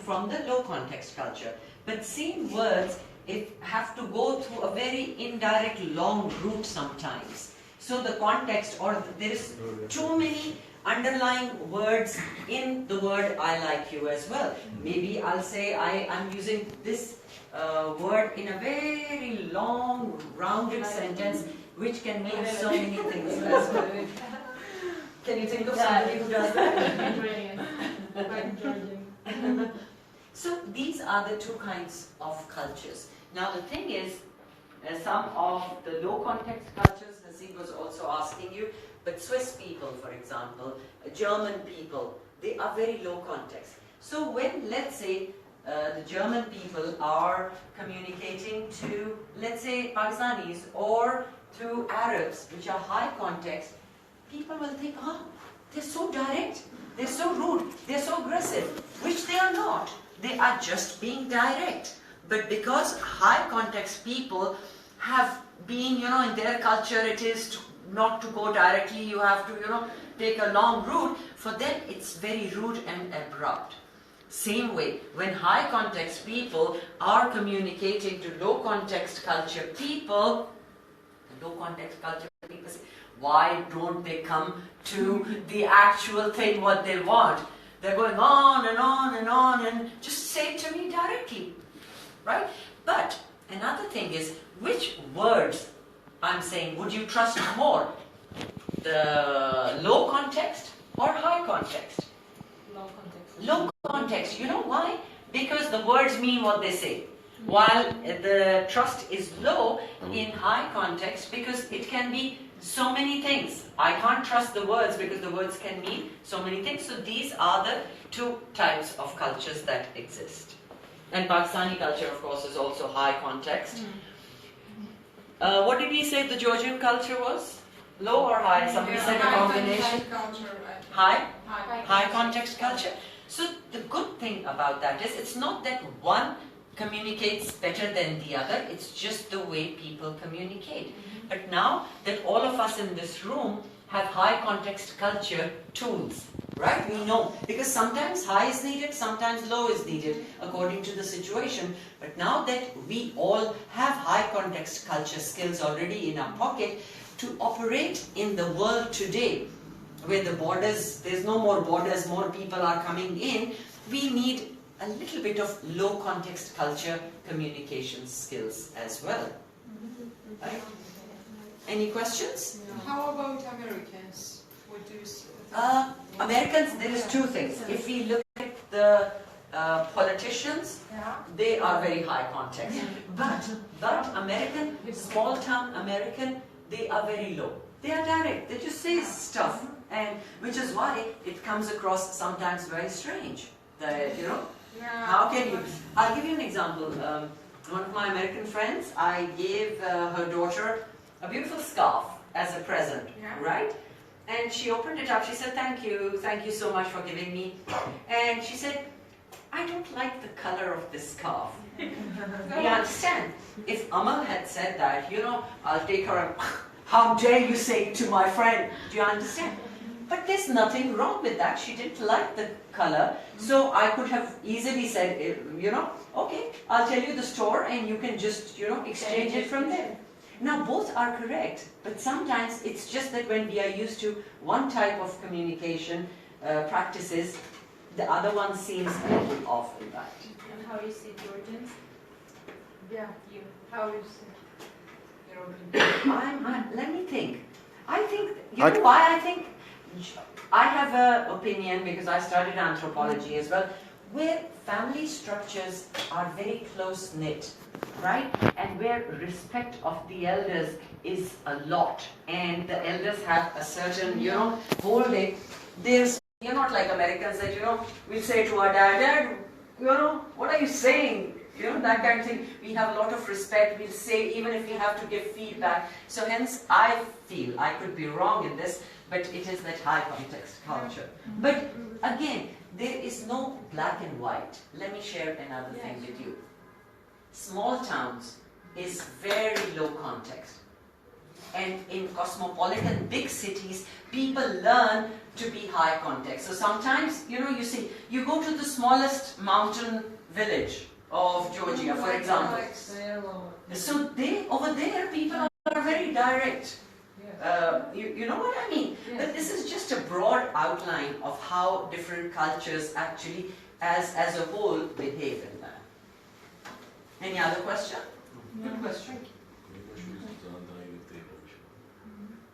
from the low context culture. But same words have to go through a very indirect long route sometimes. So the context, or there is too many underlying words in the word I like you as well. Maybe I'll say I'm using this word in a very long, rounded sentence, which can mean so many things as well. Can you think of somebody who does that? So these are the two kinds of cultures. Now the thing is, some of the low context cultures, Haseeb was also asking you, but Swiss people, for example, German people, they are very low context. So when, let's say, the German people are communicating to, let's say, Pakistanis or to Arabs, which are high context, people will think, oh, they're so direct, they're so rude, they're so aggressive, which they are not. They are just being direct. But because high context people have been, in their culture it is not to go directly, you have to, take a long route. For them it's very rude and abrupt. Same way, when high context people are communicating to low context culture people, the low context culture people say, why don't they come to the actual thing, what they want? They're going on and on and on, and just say it to me directly, right? But another thing is, which words I'm saying would you trust more? The low context or high context? Low context. Low context. You know why? Because the words mean what they say. While the trust is low in high context, because it can be so many things. I can't trust the words because the words can mean so many things. So these are the two types of cultures that exist. And Pakistani culture, of course, is also high context. What did we say the Georgian culture was? Low or high? Somebody said a combination. High? High context culture. So the good thing about that is, it's not that one communicates better than the other, it's just the way people communicate. But now that all of us in this room have high context culture tools, right? We know, because sometimes high is needed, sometimes low is needed, according to the situation. But now that we all have high context culture skills already in our pocket, to operate in the world today, where the borders, there's no more borders, more people are coming in, we need a little bit of low context culture communication skills as well. Right? Any questions? How about Americans? What do you say? Americans, there is two things. If we look at the politicians, they are very high context. But American, small town American, they are very low. They are direct. They just say stuff, and which is why it comes across sometimes very strange. That, how can you? I'll give you an example. One of my American friends, I gave her daughter a beautiful scarf as a present, right? And she opened it up. She said, thank you so much for giving me. And she said, I don't like the color of this scarf. You understand? If Amal had said that, I'll take her and, how dare you say it to my friend? Do you understand? But there's nothing wrong with that. She didn't like the color. So I could have easily said, okay, I'll tell you the store and you can just, exchange it from there. Now both are correct, but sometimes it's just that when we are used to one type of communication practices, the other one seems a little off with that. And how you say Georgians? Yeah. You. How you say? Let me think. I think, why I think, I have an opinion because I studied anthropology as well, where family structures are very close-knit, right? And where respect of the elders is a lot, and the elders have a certain, holding. There's, you're not like Americans that, we say to our dad, what are you saying? That kind of thing. We have a lot of respect. We'll say, even if we have to give feedback. So hence, I feel, I could be wrong in this, but it is that high context culture. But again, there is no black and white. Let me share another thing with you. Small towns is very low context. And in cosmopolitan big cities, people learn to be high context. So sometimes, you see, you go to the smallest mountain village of Georgia, for example. So over there, people are very direct. You know what I mean? But this is just a broad outline of how different cultures actually, as a whole, behave in that. Any other question? Good question.